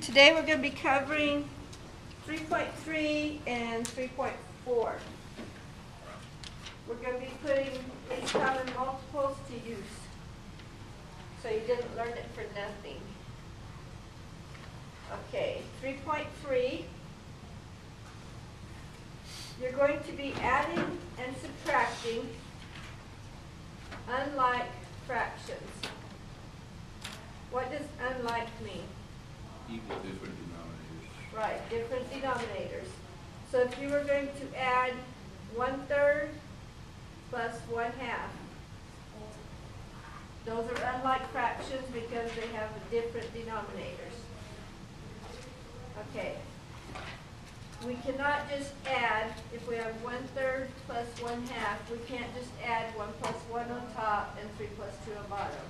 Today we're going to be covering 3.3 and 3.4. We're going to be putting these common multiples to use. So you didn't learn it for nothing. Okay, 3.3. You're going to be adding and subtracting unlike fractions. What does unlike mean? Equal different denominators. Right, different denominators. So if you were going to add 1/3 plus 1/2, those are unlike fractions because they have different denominators. Okay. We cannot just add, if we have 1/3 plus 1/2, we can't just add 1 plus 1 on top and 3 plus 2 on bottom.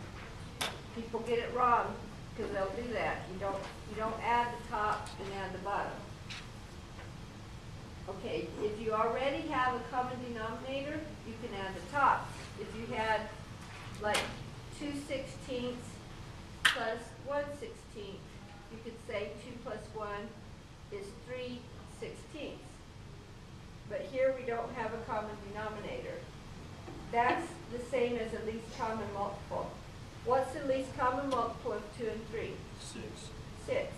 People get it wrong because they'll do that. You don't add the top and add the bottom. Okay, if you already have a common denominator, you can add the top. If you had like 2/16 plus 1/16, you could say 2 plus 1 is 3/16. But here we don't have a common denominator. That's the same as a least common multiple. What's the least common multiple of 2 and 3? 6. 6.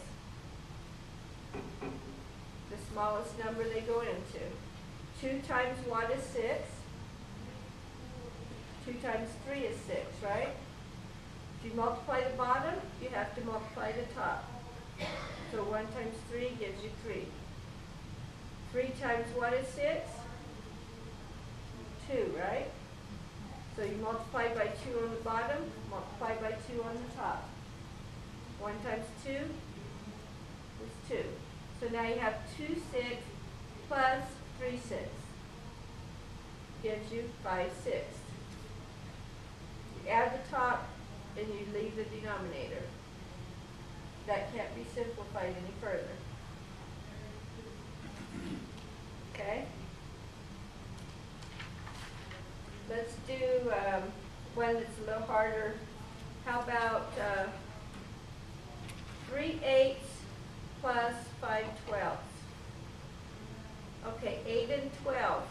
The smallest number they go into. 2 times what is 6? 2 times 3 is 6, right? If you multiply the bottom, you have to multiply the top. So 1 times 3 gives you 3. 3 times what is 6? 2, right? So you multiply by 2 on the bottom, multiply by 2 on the top. 1 times 2 is 2. So now you have 2 6 plus 3 6. Gives you 5 6. You add the top and you leave the denominator. That can't be simplified any further. Okay? Let's do one that's a little harder. How about 3/8 plus 5/12? Okay, 8 and 12.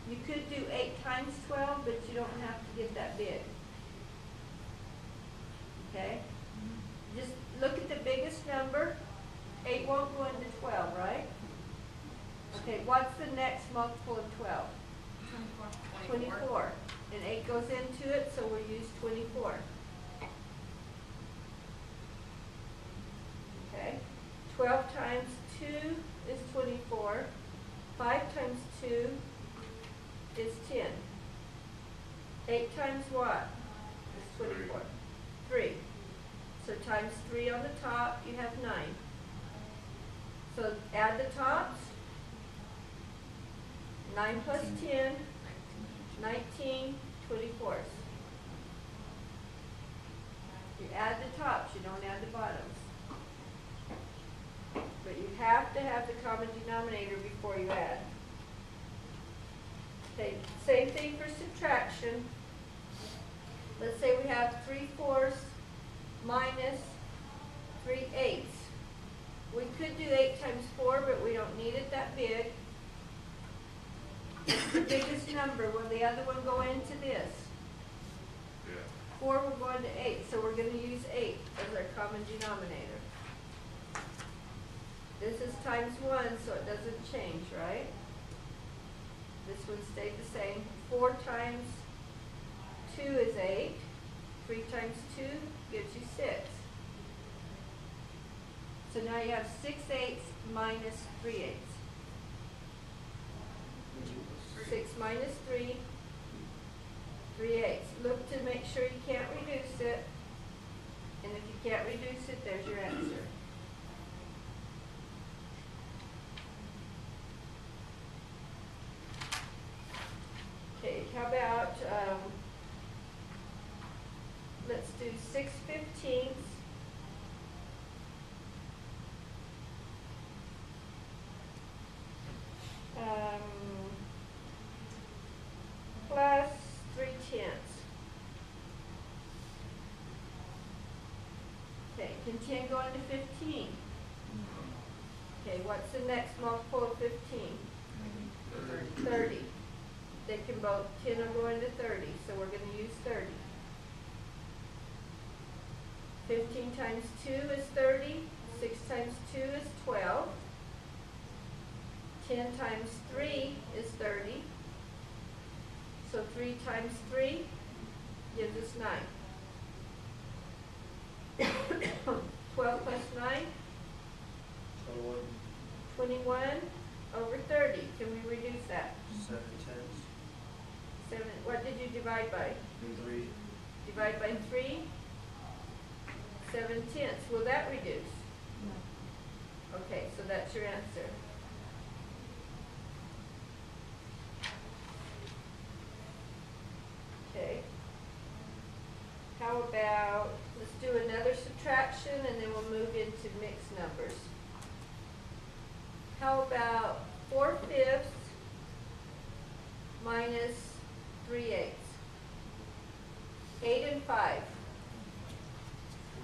You could do 8 times 12, but you don't have to get that big. Okay? Just look at the biggest number. 8 won't go into 12, right? Okay, what's the next multiple of 12? 24. And 8 goes into it, so we'll use 24. Okay? 12 times 2 is 24. 5 times 2 is 10. 8 times what? Is 24. 3. So times 3 on the top, you have 9. So add the tops. 9 plus 10, 19 24. You add the tops, you don't add the bottoms. But you have to have the common denominator before you add. Okay, same thing for subtraction. Let's say we have 3/4 minus 3/8. We could do 8 times 4, but we don't need it that big. It's the biggest number. Will the other one go into this? Yeah. 4 will go into 8, so we're going to use 8 as our common denominator. This is times 1, so it doesn't change, right? This one stayed the same. 4 times 2 is 8. 3 times 2 gives you 6. So now you have 6/8 minus 3/8. 6 minus 3, 3/8. Look to make sure you can't reduce it. And if you can't reduce it, there's your answer. Okay, how about, let's do 6/15 plus 3/10. Okay, can 10 go into 15? Okay, what's the next multiple of 15? 30. They can both, 10 will go into 30, so we're going to use 30. 15 times 2 is 30. 6 times 2 is 12. 10 times 3 is 30. So 3 times 3 gives us 9. 12 plus 9? 21 over 30. Can we reduce that? 7 tenths. 7. What did you divide by? 3. Divide by 3? 7 tenths. Will that reduce? No. Okay, so that's your answer. Okay. How about, let's do another subtraction and then we'll move into mixed numbers. How about 4/5 minus 3/8? 8 and 5.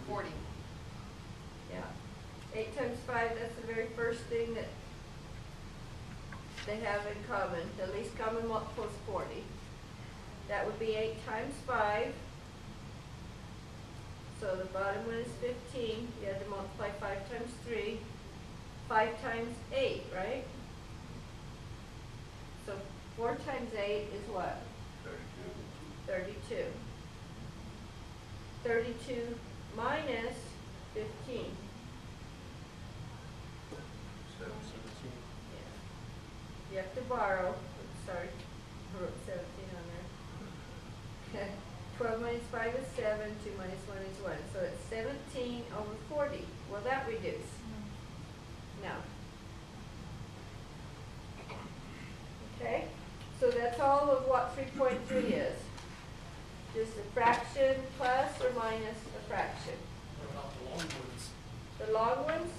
40. Yeah. 8 times 5, that's the very first thing that they have in common. The least common multiple is 40. That would be 8 times 5. So the bottom one is 15. You had to multiply 5 times 3. 5 times 8, right? So 4 times 8 is what? 32. 32 minus 15. 17. Yeah. You have to borrow. Oops, sorry, I wrote 17 on there. Okay. 12 minus 5 is 7. 2 minus 1 is 1. So it's 17 over 40. Will that reduce? No. Okay, so that's all of what 3.3 is. Just a fraction plus or minus a fraction. What about the long ones? The long ones?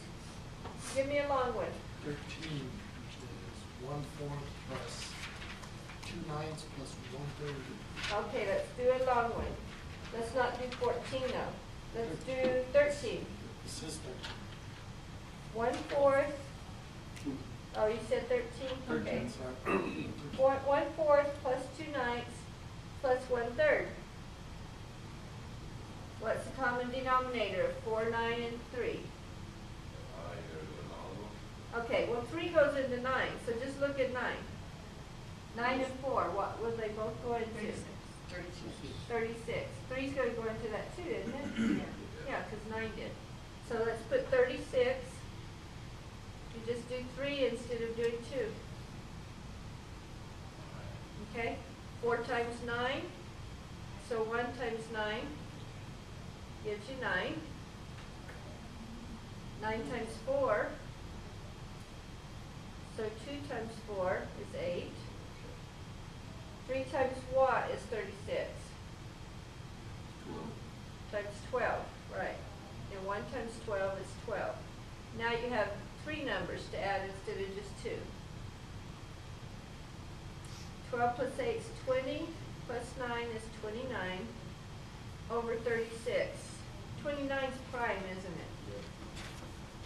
Give me a long one. 13, which is 1/4 plus 2/9 plus 1/3. Okay, let's do a long one. Let's not do 14 now. Let's do 13. Sister. 1/4. Oh, you said 13? Okay. 13, sorry. 1/4 plus 2/9 plus 1/3. What's the common denominator of 4, 9, and 3? Okay, well 3 goes into 9, so just look at 9. 9 and 4, what will they both go into? 36. 36. 3's going to go into that too, isn't it? Yeah, because 9 did. So let's put 36. You just do 3 instead of doing 2. Okay? 4 times 9. So 1 times 9 gives you 9. 9 times 4. So 2 times 4 is 8. 3 times what is 36? Times 12, right. And 1 times 12 is 12. Now you have 3 numbers to add instead of just 2. 12 plus 8 is 20, plus 9 is 29, over 36. 29 is prime, isn't it?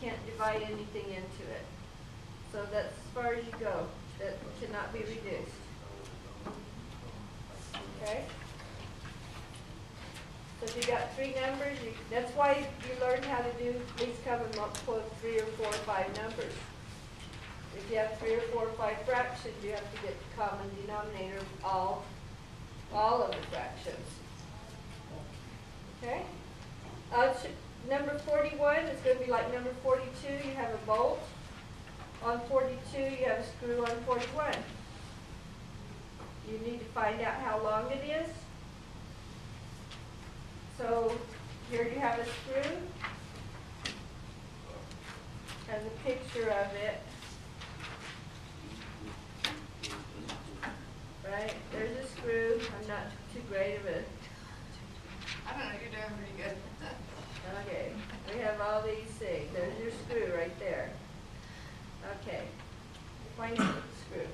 Can't divide anything into it. So that's as far as you go. That cannot be reduced. Okay? So if you got 3 numbers, that's why you learn how to do least common multiple of 3 or 4 or 5 numbers. If you have 3 or 4 or 5 fractions, you have to get the common denominator of all of the fractions. Okay? Number 41 is going to be like number 42. You have a bolt on 42. You have a screw on 41. You need to find out how long it is. So here you have a screw. Has a picture of it. Right? There's a screw. I'm not too great of a... I don't know, you're doing pretty good. Okay. We have all these things. There's your screw right there. Okay. Find out the screw.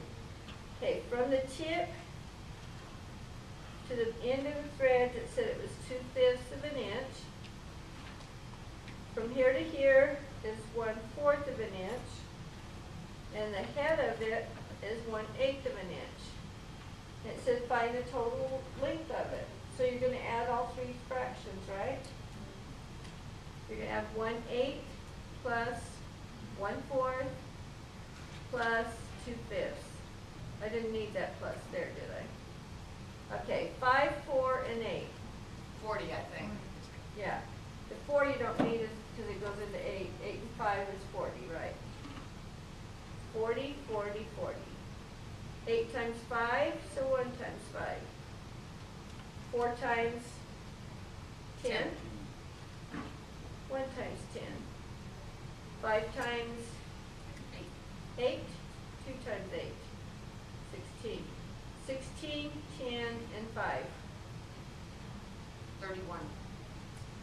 Okay, from the tip to the end of the threads, it said it was 2/5 of an inch. From here to here is 1/4 of an inch. 1/8 of an inch. And it says find the total length of it. So you're gonna add all three fractions, right? You're gonna have 1/8 plus 1/4 plus 2/5. I didn't need that plus there, did I? Okay, 5, 4, and 8. 40, I think. Yeah. The 4 you don't need because it goes into 8. 8 and 5 is 40, right? 40, 40, 40. 8 times 5, so 1 times 5. 4 times 10. 1 times 10. 5 times 8. 2 times 8. 16. 16, 10, and 5. 31.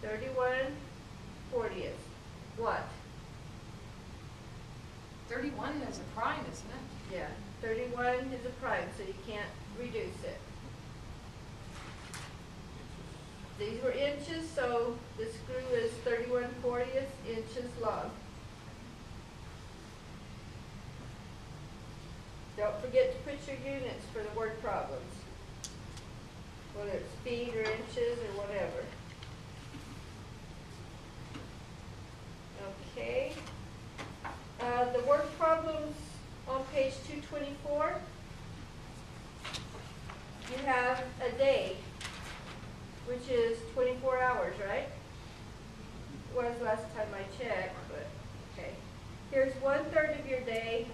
31 40th. What? 31 is a prime, isn't it? Yeah, 31 is a prime, so you can't reduce it. These were inches, so the screw is 31/40 inches long. Don't forget to put your units for the word problems, whether it's feet or inches or whatever. Okay. The word problems on page 224. You have a day, which is 24 hours, right? Was last time I checked, but okay. Here's 1/3 of your day,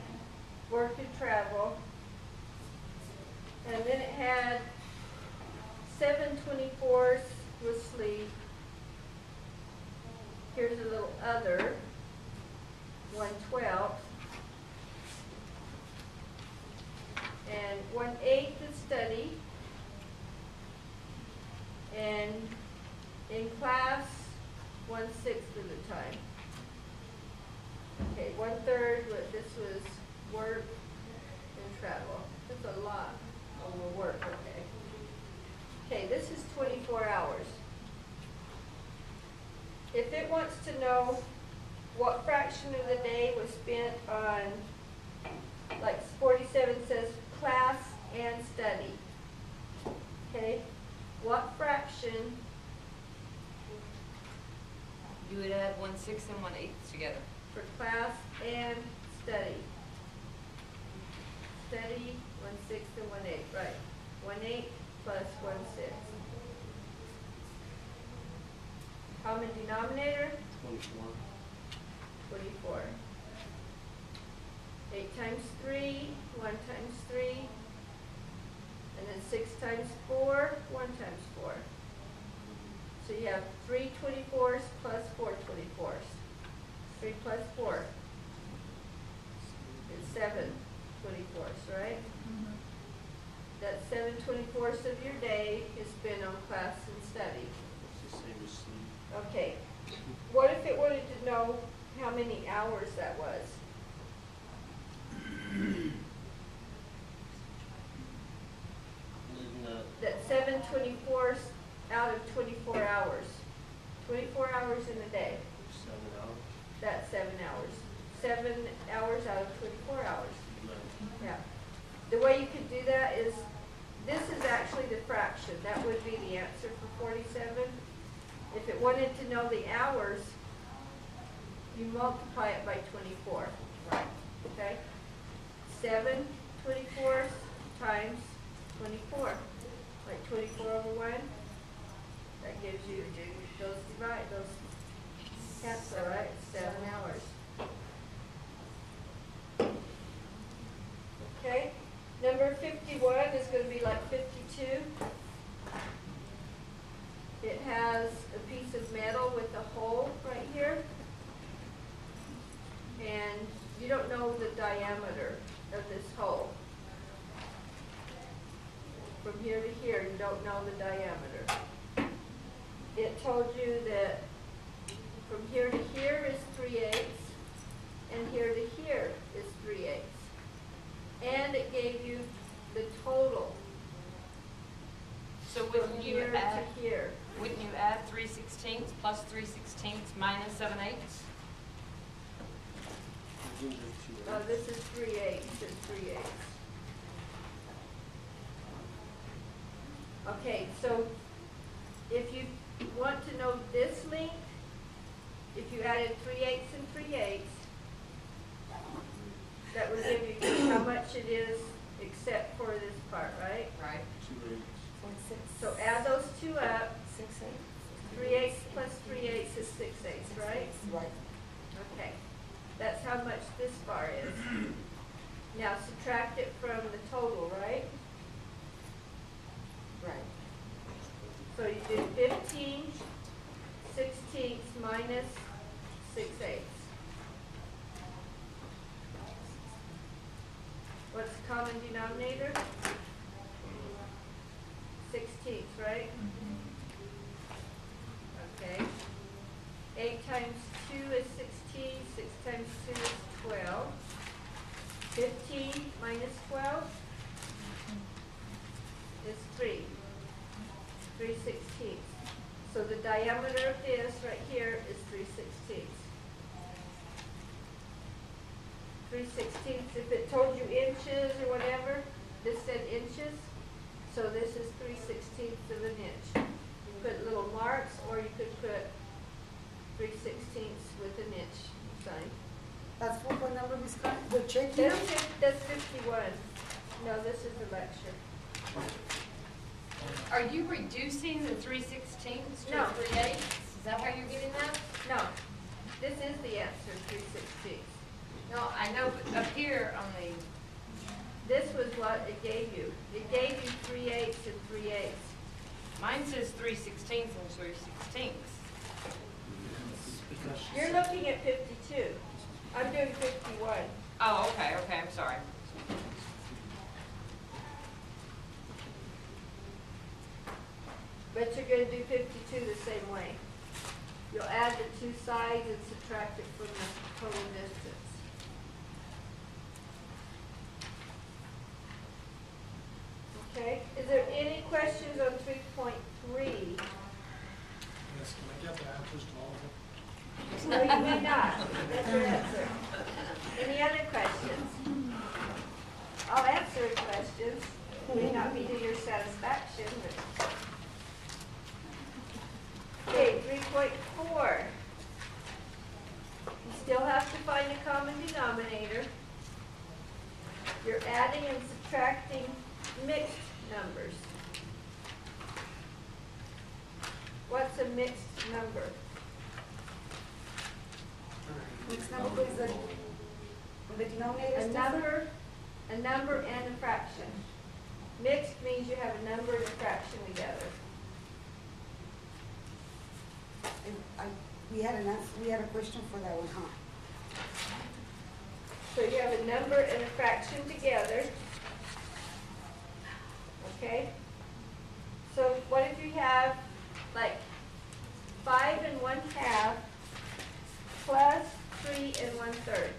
work and travel. And then it had 7/24 was sleep. Here's a little other, 1/12. And 1/8 is study. And in class, 1/6 of the time. Okay, 1/3, this was work and travel. That's a lot of work, okay. Okay, this is 24 hours. If it wants to know what fraction of the day was spent on, like 47 says, class and study. Okay, what fraction? You would add 1/6 and 1/8 together. For class and study. Study, 1/6 and 1/8, right. 1/8 plus 1/6. Common denominator? 24. 24. 8 times 3, 1 times 3. And then 6 times 4, 1 times 4. So you have 3 24s plus 4 24s. 3 plus 4 is 7 24s, right? That's 7 24ths of your day is spent on class and study. It's the same as sleep. Okay. What if it wanted to know how many hours that was? That's 7 24ths out of 24 hours. 24 hours in a day. 7 hours. That's 7 hours. 7 hours out of 24 hours. Yeah. The way you could do that is, this is actually the fraction. That would be the answer for 47. If it wanted to know the hours, you multiply it by 24. Right. Okay? 7 24ths times 24. Like 24 over 1. That gives you those divide, those cancel, right? 7 hours. Okay? Number 51 is going to be like 52. It has a piece of metal with a hole right here. And you don't know the diameter of this hole. From here to here, you don't know the diameter. It told you that from here to here is 3/8, and here to here is 3/8. And it gave you the total So from wouldn't you here add, to here. wouldn't you add 3/16 plus 3/16 minus 7/8? This is 3/8 and 3/8. Okay, so if you want to know this length, if you added 3/8 and 3/8, that would give you how much it is except for this part, right? Right. 2/8. So add those two up. 6/8. 3/8 plus 3/8 is 6/8, right? Right. Okay, that's how much this bar is. Now subtract it from the total, right? Right. So you do 15/16 minus 6/8. What's the common denominator? 16, right? Okay. 8 times 2 is 16, 6 times 2 is 12. 15 minus 12 is 3. 3/16. So the diameter of this right here is 3/16. 3/16. If it told you inches or whatever, this said inches. So this is 3/16 of an inch. You put little marks, or you could put 3/16 with an inch sign. That's what number is correct? The check here? That's 51. No, this is the lecture. Are you reducing the 3/16 No. to 3/8? Is that how you're getting that? No, this is the answer, 3/16. No, I know, but up here on the, This was what it gave you. It gave you 3/8 and 3/8. mine says 3/16 and 3/16. Because she You're said- looking at 52. I'm doing 51. Oh, okay, I'm sorry. But you're gonna do 52 the same way. You'll add the two sides and subtract it from the total distance. Okay, is there any questions on 3.3? Yes, can I get the answers to all of them? No, you may not. That's your answer. Any other questions? I'll answer questions. May not be to your satisfaction, but. Okay, 3.4. You still have to find a common denominator. You're adding and subtracting mixed numbers. What's a mixed number? Next number is the denominator A is different? number and a fraction. Mixed means you have a number and a fraction together. We had a question for that one, huh? So you have a number and a fraction together. Okay? So what if you have like 5 1/2 plus 3 1/3?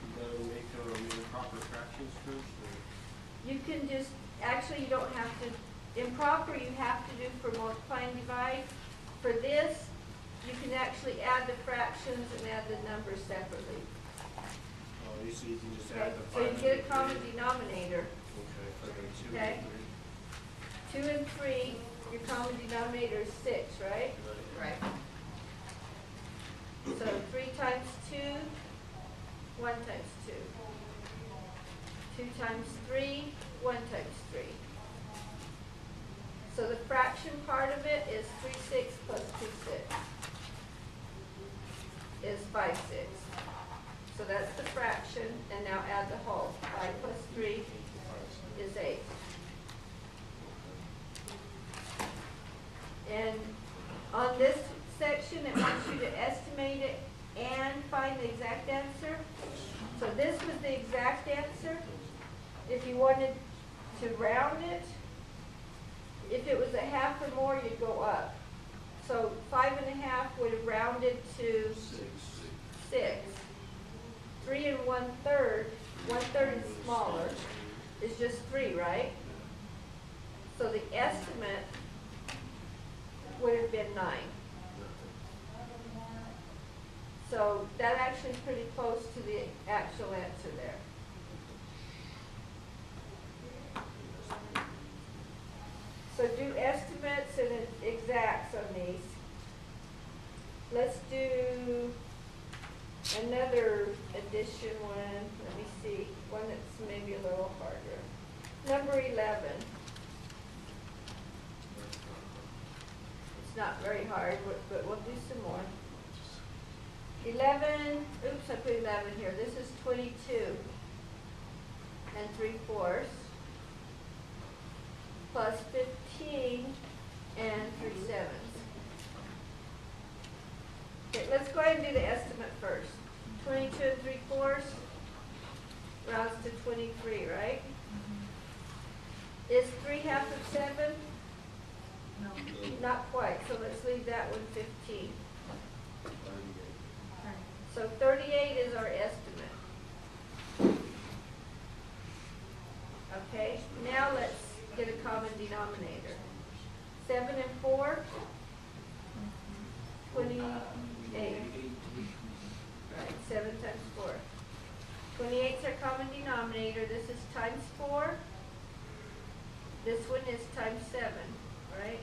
You gotta make our improper fractions first, or? You can just, actually you don't have to, improper you have to do for multiply and divide. For this, you can actually add the fractions and add the numbers separately. Oh, you see, you can just Okay? add the So you 5 get a and common 3. denominator. Okay, okay, 2 Okay. and 2 and 3, your common denominator is 6, right? 3. Right. So 3 times 2, 1 times 2. 2 times 3, 1 times 3. So the fraction part of it is 3/6 plus 2/6 is 5/6. So that's the fraction, and now add the whole. 5 plus 3 is 8. And on this section, it wants you to estimate it and find the exact answer. So this was the exact answer. If you wanted to round it, if it was a half or more, you'd go up. So 5 1/2 would have rounded to 6. 3 1/3, 1/3 is smaller, is just 3, right? So the estimate would have been 9. So that actually is pretty close to the actual answer there. So do estimates and exacts on these. Let's do another addition one. Let me see, one that's maybe a little harder. Number 11. It's not very hard, but we'll do some more. 11, oops, I put 11 here. This is 22 and 3/4 plus 15 and 3/7. Okay, let's go ahead and do the estimate first. 22 and 3/4 rounds to 23, right? Is 3/2 of 7? No. Not quite, so let's leave that one 15. So 38 is our estimate. Okay, now let's get a common denominator. 7 and 4, 28. Right, 7 times 4. 28 is our common denominator. This is times 4. This one is times 7, right?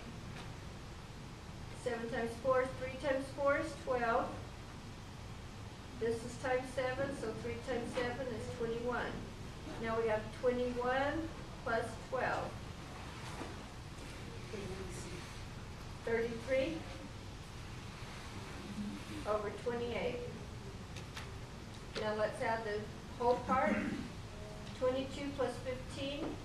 7 times 4 is 3 times 4 is 12. This is times 7, so 3 times 7 is 21. Now we have 21 plus 12. 33 over 28. Now let's add the whole part. 22 plus 15,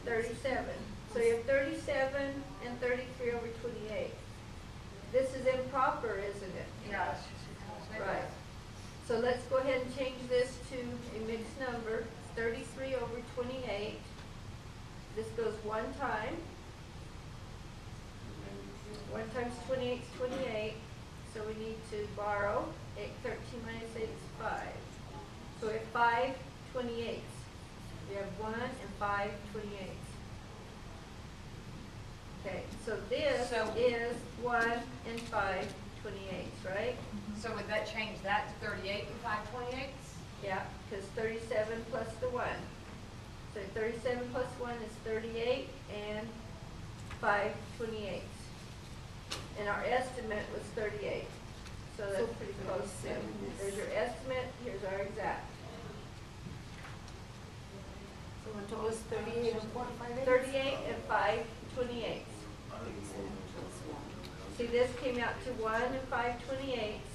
37. So you have 37 and 33 over 28. This is improper, isn't it? Yeah. Right. So let's go ahead and change this to a mixed number. 33 over 28. This goes one time. 1 times 28 is 28. So we need to borrow. 13 minus 8 is 5. So we have 5 28s. We have 1 and 5 28s. Okay, so this is 1 and 5 28s, right? So would that change that to 38 and 5 28s? Yeah, because 37 plus the 1. So 37 plus 1 is 38 and 5 28s. And our estimate was 38. So that's pretty close to. There's your estimate, here's our exact. So the total is 38 and 45. 38 and 5 28s. See, this came out to 1 and 5 28s.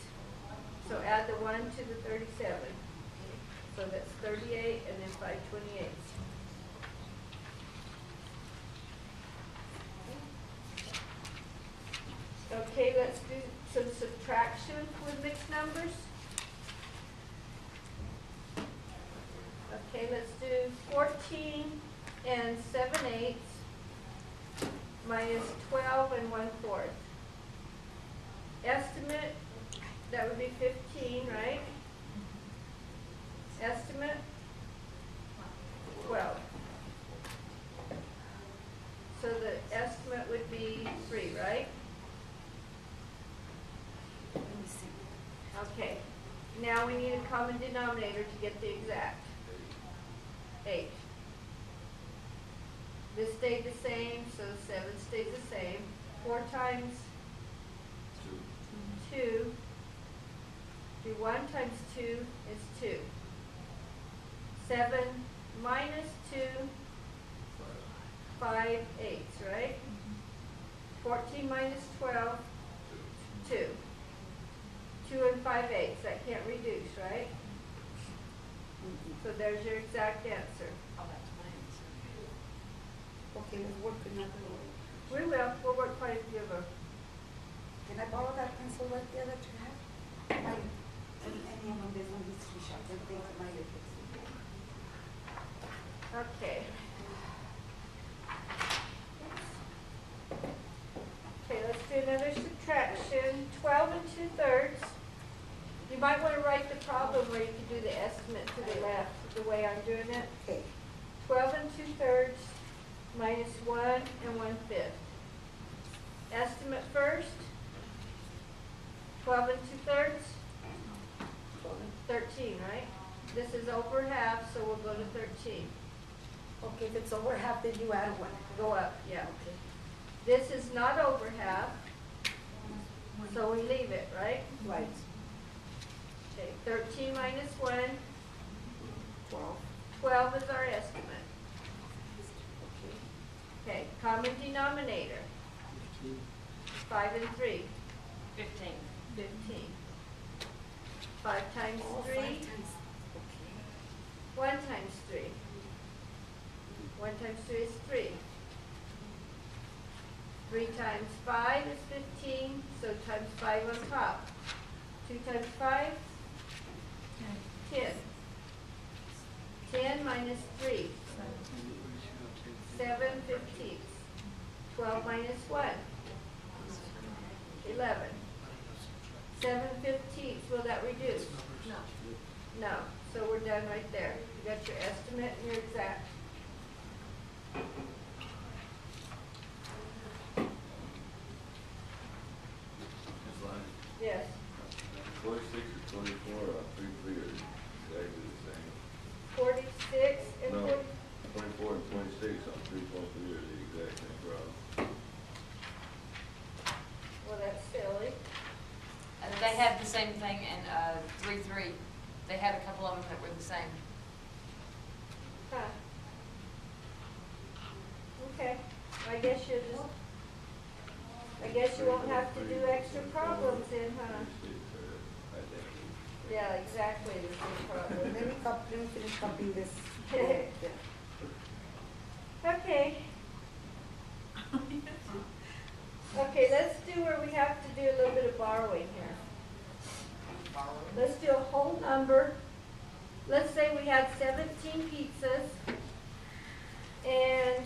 So add the 1 to the 37. So that's 38 and then 5 28s. Okay, let's do some subtraction with mixed numbers. Okay, let's do 14 and 7/8 minus 12 and 1/4. Estimate, that would be 15, right? Estimate, 12. So the estimate would be 3, right? Let me see. Okay, now we need a common denominator to get the exact. 8. This stayed the same, so 7 stays the same. 4 times 2. Do 1 times 2 is 2. 7 minus 2, 5/8, right? 14 minus 12, 2. 2 and 5/8, that can't reduce, right? So there's your exact answer. Oh, that's nice. Okay, let's work another way. We'll work quite a few of them. Can I borrow that pencil right there that you have? My, any of them, this one needs to be sharp, and things that might fix. Okay. Okay, let's do another subtraction. 12 and 2/3. You might want to write the problem where you can do the estimate to the left, the way I'm doing it. Okay, 12 and 2/3 minus 1 and 1/5. Estimate first. 12 and 2/3. 13, right? This is over half, so we'll go to 13. Okay, if it's over half, then you add one. Go up, yeah. Okay. This is not over half, so we leave it, right? Right. Okay, 13 minus 1, 12. 12 is our estimate. Okay, common denominator, 5 and 3, 15. 15. 5 times Oh, 3, 5 times. Okay. 1 times 3. 1 times 3 is 3. 3 times 5 is 15, so times 5 on top. 2 times 5, 10. 10 minus 3, 7 fifteenths. 12 minus 1, 11. 7 fifteenths, will that reduce? No. No, so we're done right there. You got your estimate and your exact. Ms. Lonnie, Yes, 46 or 24 or 33 are exactly the same. 46 and No. 40. 24 and 26 on 3.3 are the exact same problem. Well, that's silly. They had the same thing in 3.3. They had a couple of them that were the same. Huh. Okay, I guess you just, I guess you won't have to do extra problems then, huh? 26 are identical. Yeah, exactly, the same problem. Let me finish copying this. Okay. Okay, let's do where we have to do a little bit of borrowing here. Let's do a whole number. Let's say we had 17 pizzas and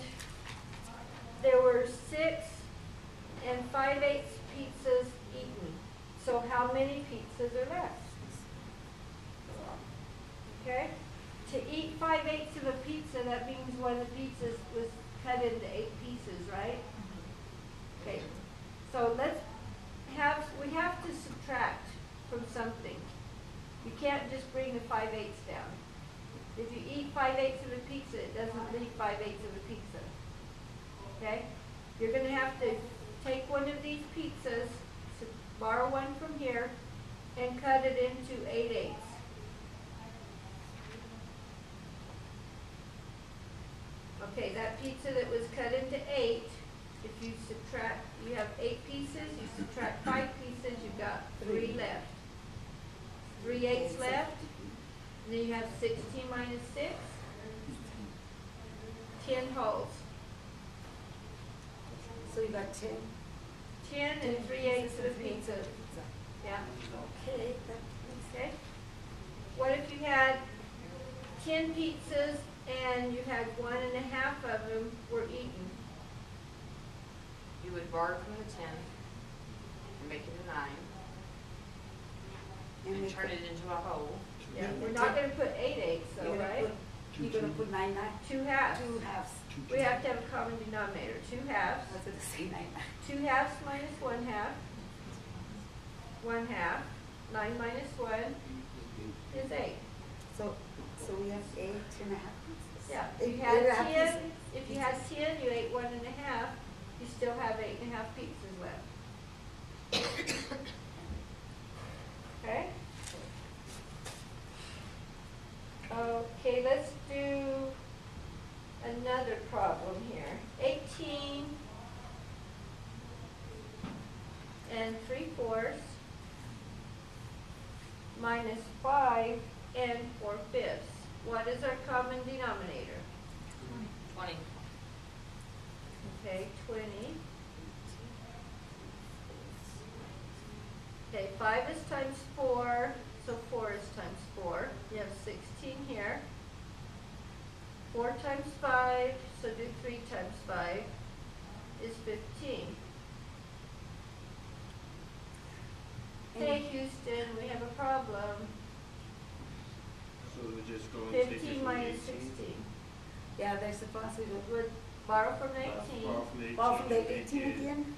there were 6 and 5/8 pizzas eaten. So how many pizzas are left? Okay? To eat 5/8 of a pizza, that means one of the pizzas was cut into 8 pieces, right? Okay, so we have to subtract from something. You can't just bring the 5/8 down. If you eat 5/8 of a pizza, it doesn't leave 5/8 of a pizza. Okay? You're gonna have to take one of these pizzas, borrow one from here, and cut it into 8/8. Okay, that pizza that was cut into 8, if you subtract, you have 8 pieces, you subtract 5 pieces, you've got 3 left. 3/8 left, and then you have 16 minus 6, 10 wholes. So you got 10. 10 and 3/8 of the pizza. Yeah, Okay, okay. What if you had 10 pizzas and you had 1.5 of them were eaten? You would borrow from the 10 and make it a 9 and make turn it- it into a whole. Yeah, we're not gonna put 8/8 though, right? You're gonna put 9, 9. 2 halves. 2 halves. We have to have a common denominator. 2 halves. I was gonna say 9, 9. 2 halves minus 1 half. 1 half. 9 minus 1 is 8. So we have 8.5 pieces. Yeah, if you 8.5 had 10, pieces. if you had 10, you ate 1.5, you still have 8.5 pizzas left. Okay? Okay, let's do another problem here. 18 and 3/4 minus 5 and 4/5. What is our common denominator? 20. Okay, 20. Okay, 5 is times 4, so 4 is times 4. You have 16 here. 4 times 5, so do 3 times 5, is 15. Hey Houston, we have a problem. So we just go and take it 15 from minus 18. 16. Yeah, there's a possibility. Would borrow from 18. Borrow from 18. Well, from the make 18 it again?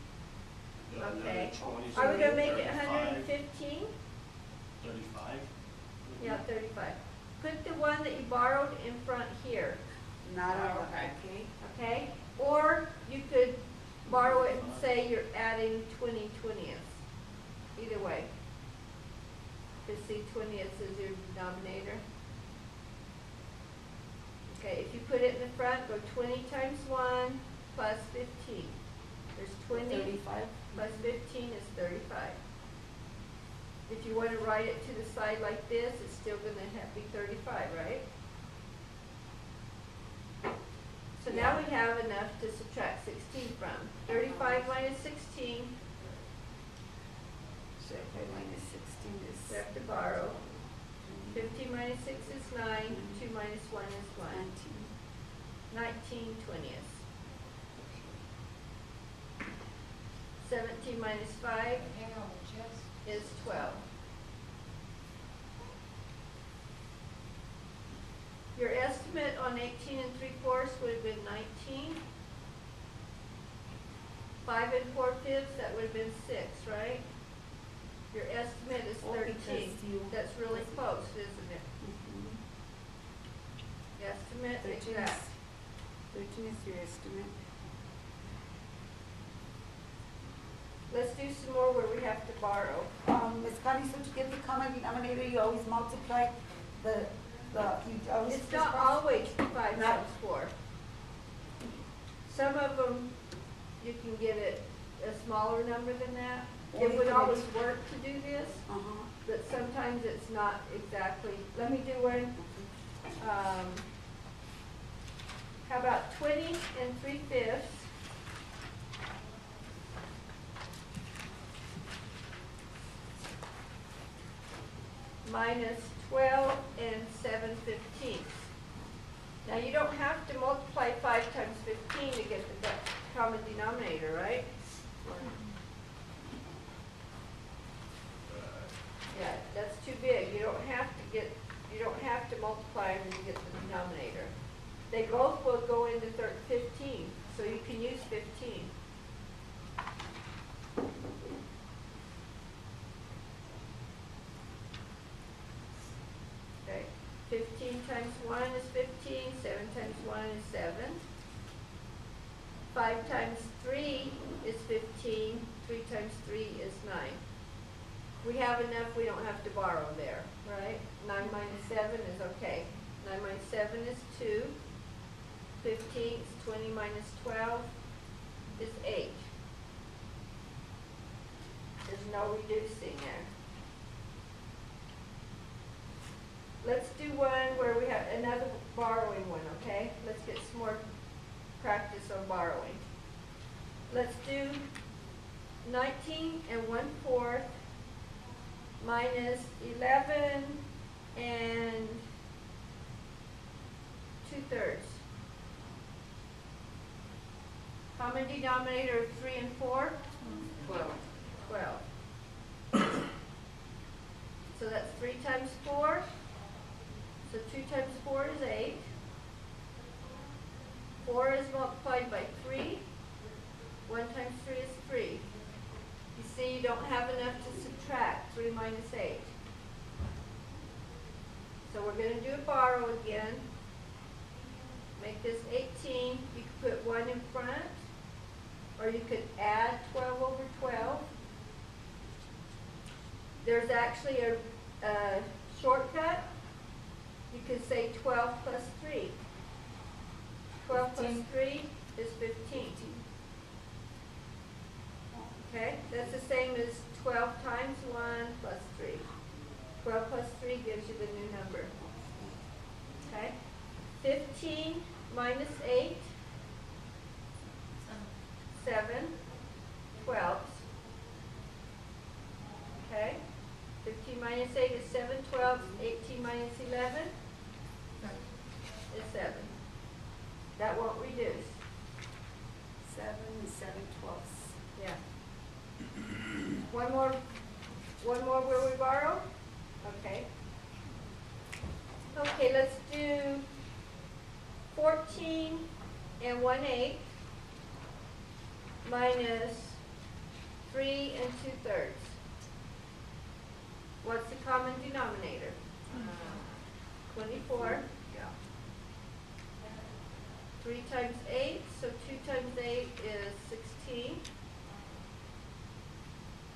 another Okay. 20, Are we gonna so make it 35, 115? 35? Yeah, 35. Put the one that you borrowed in front here. Not on the, Okay. okay? okay? Or you could borrow it and say you're adding 20/20ths. Either way. Because see, 20ths is your denominator. Okay, if you put it in the front, go 20 times 1 plus 15. There's 20 35. plus 15 is 35. If you want to write it to the side like this, it's still going to be 35, right? So now we have enough to subtract 16 from. 35 minus 16, So if I minus 16 we is have to borrow. 15 minus 6 is 9, 2 minus 1 is 1. 19/20ths. 17 minus 5 Hang on, Jess. is 12. Your estimate on 18 3/4 would have been 19. 5 4/5, that would have been 6, right? Your estimate is Oh, because 13. you- That's really close, isn't it? Estimate, 13 exact. is, 13 is your estimate. Let's do some more where we have to borrow. Ms. Connie, so to get the common denominator, you always multiply you always. It's not always 5 No. times 4. Some of them, you can get it a smaller number than that. It Only would when always it's- work to do this, Uh-huh. but sometimes it's not exactly. Let me do one. How about 20 3/5 minus 12 7/15. Now you don't have to multiply 5 times 15 to get the common denominator, right? Yeah, that's too big. You don't have to multiply them to get the denominator. They both will go into 15, so you can use 15. Okay, 15 times 1 is 15, 7 times 1 is 7. 5 times 3 is 15, 3 times 3 is 9. We have enough, we don't have to borrow there, right? 9 minus 7 is okay. 9 minus 7 is 2. 15 is 20 minus 12 is 8. There's no reducing there. Let's do one where we have another borrowing one, okay? Let's get some more practice on borrowing. Let's do 19 1/4 minus 11 2/3. Common denominator of 3 and 4? 12. 12. So that's 3 times 4. So 2 times 4 is 8. 4 is multiplied by 3. 1 times 3 is 3. You see, you don't have enough to subtract 3 minus 8. So we're going to do a borrow again. Make this 18. You could put 1 in front, or you could add 12 over 12. There's actually a shortcut. You could say 12 plus 3. 12 plus 3 is 15. Okay, that's the same as 12 times 1 plus 3. 12 plus 3 gives you the new number. Okay, 15 minus 8, 7 twelfths. Okay, 15 minus 8 is 7 twelfths. 18 minus 11 is 7. That won't reduce. 7 and 7/12. Yeah. One more where we borrow? Okay. Okay, let's do 14 1/8 minus 3 2/3. What's the common denominator? 24. Yeah. 3 times 8, so 2 times 8 is 16.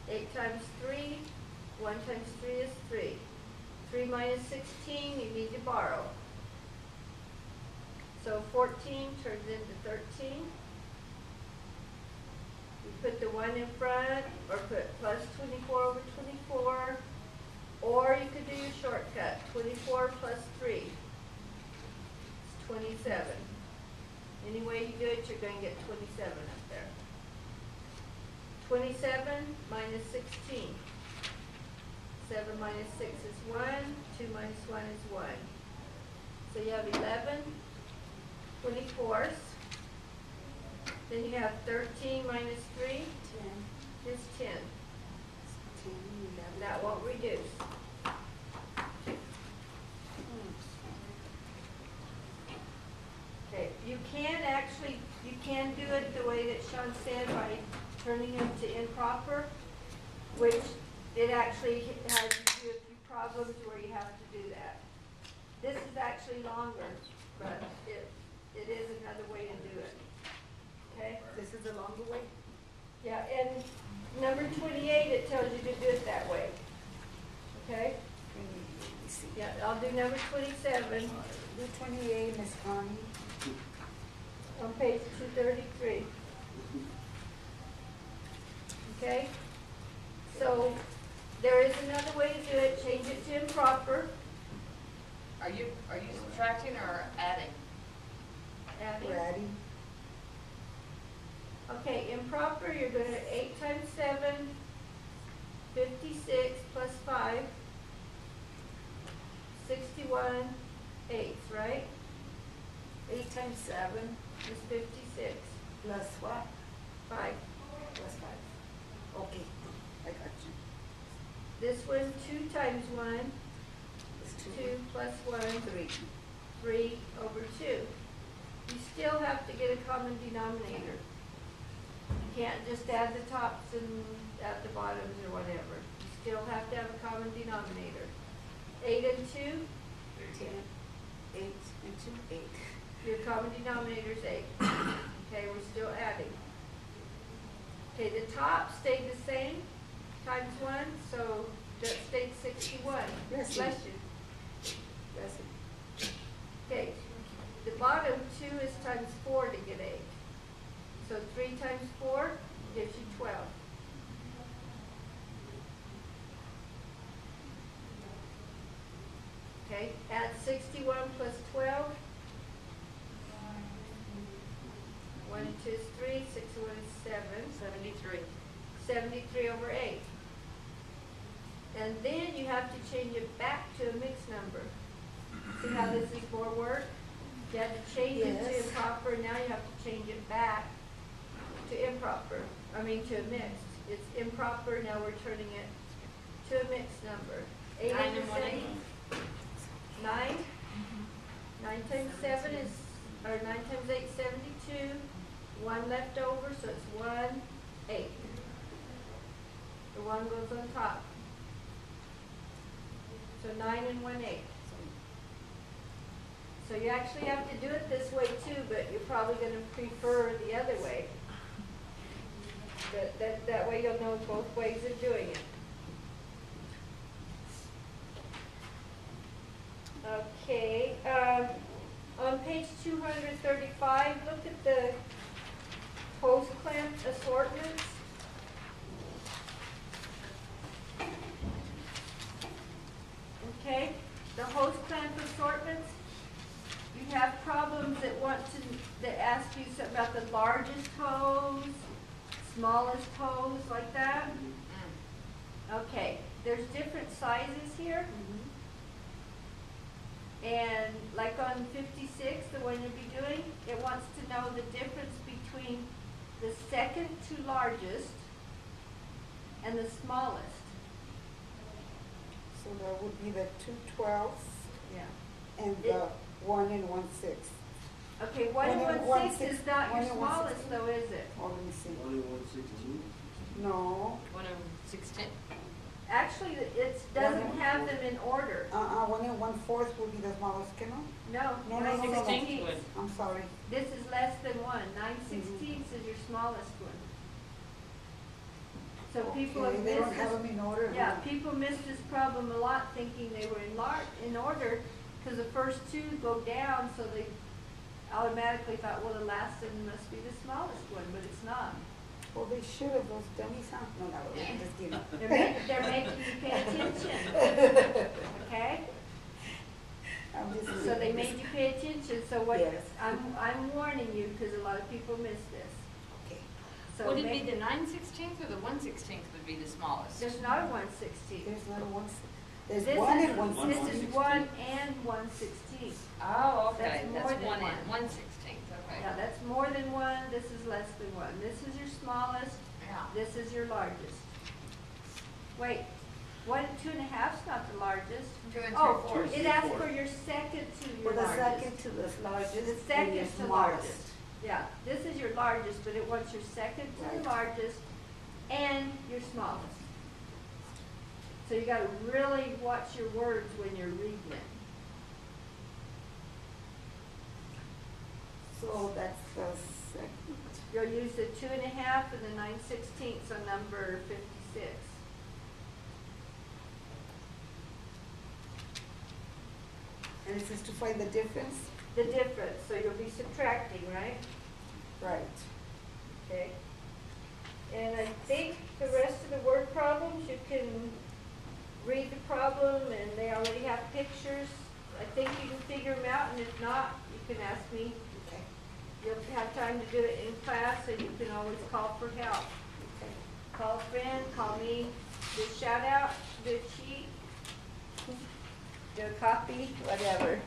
8 times 3, 1 times 3 is 3. 3 minus 16, you need to borrow. So 14 turns into 13. You put the 1 in front, or put plus 24 over 24, or you could do your shortcut, 24 plus 3. It's 27. Any way you do it, you're going to get 27 up there. 27 minus 16. 7 minus 6 is 1, 2 minus 1 is 1. So you have 11 24ths. Then you have 13 minus 3 10, is 10. 10, 11. That won't reduce. Okay, you can do it the way that Sean said by turning it to improper, which it actually has you do a few problems where you have to do that. This is actually longer, but it is another way to do it. Okay? This is the longer way? Yeah, and number 28, it tells you to do it that way. Okay? Let me see. Yeah, I'll do number 27 Do 28, Miss Connie. on page 233. Okay? So there is another way to do it. Change it to improper. Are you subtracting or adding? Adding. We're adding. Okay, improper, you're going to 8 times 7, 56 plus 5, 61 eighths, right? 8 times 7 Is 56. plus what? 5. Plus 5. Okay, I got you. This one, 2 times 1, It's 2. 2 plus 1, 3. 3 over 2. You still have to get a common denominator. You can't just add the tops and add the bottoms or whatever. You still have to have a common denominator. 8 and 2, 10. 8 and 2, 8. your common denominator is 8. Okay, we're still adding. Okay, the top stayed the same, times 1, so that stayed 61. Bless you. Bless you. That's it. Okay, the bottom 2 is times 4 to get 8. So 3 times 4 gives you 12. Okay, add 61 plus 12. 1 and 2 is 3, 6 and 1 is 7. 73. 73 over 8. And then you have to change it back to a mixed number. See how this is more work? You had to change it to Yes. improper, now you have to change it back to improper. I mean to a mixed. It's improper, now we're turning it to a mixed number. 8 9 and and 1 7, 9. 9 times 7 is, or 9 times 8 is 72. 1 left over, so it's 1 8. The 1 goes on top. So 9 and 1 8. So you actually have to do it this way too, but you're probably going to prefer the other way. But that way you'll know both ways of doing it. Okay, on page 235, look at the hose clamp assortments. Okay, the hose clamp assortments, you have problems that ask you something about the largest hose, smallest hose, like that. Okay, there's different sizes here. And like on 56, the one you'll be doing, it wants to know the difference between the second to largest and the smallest. So that would be the 2/12 Yeah. and the 1 and 1/6. Okay, 1 and 1/6 is not your smallest though, is it? Oh, let me see. Only 1/16? No, 1 over 16. Actually, it doesn't have them in order. 1/4 will be the smallest kennel? No, No, no, nine no, no, no. sixteenths. I'm sorry. This is less than one. 9/16 is your smallest one. So people Okay, have they don't missed have this. them in order? Yeah, huh? people miss this problem a lot thinking they were in order, because the first two go down, so they automatically thought, well, the last one must be the smallest one, but it's not. Well, they should have, those dummies, huh? No, no, I'm just kidding. They're making you pay attention, okay? I'm just So they kidding. made you pay attention, so what, Yes. I'm warning you, because a lot of people miss this. Okay. So Would it make- be the 9/16 or the 1/16 would be the smallest? There's not a 1/16. There's not a one, there's This one is- and 1/16. This is 1 and 1/16. Oh, okay, That's more that's than 1 one. and 1/16, okay. Yeah, that's more than 1, this is less than 1. This is your smallest, Yeah. this is your largest. Wait, 1 and 2.5's not the largest. 2 and Oh, 3/4. it asks for your second to your Well, the largest. second to the largest The and second your to smallest. largest. Yeah, this is your largest, but it wants your second to the Right. largest and your smallest. So you gotta really watch your words when you're reading it. So that's the second. You'll use the 2.5 and the 9/16 on number 56. And it says to find the difference? The difference, so you'll be subtracting, right? Right. Okay. And I think the rest of the word problems, you can read the problem and they already have pictures. I think you can figure them out, and if not, you can ask me. Okay. You'll have time to do it in class, and you can always call for help. Okay. Call a friend, call me, do a shout out, do a sheet, do a copy, whatever.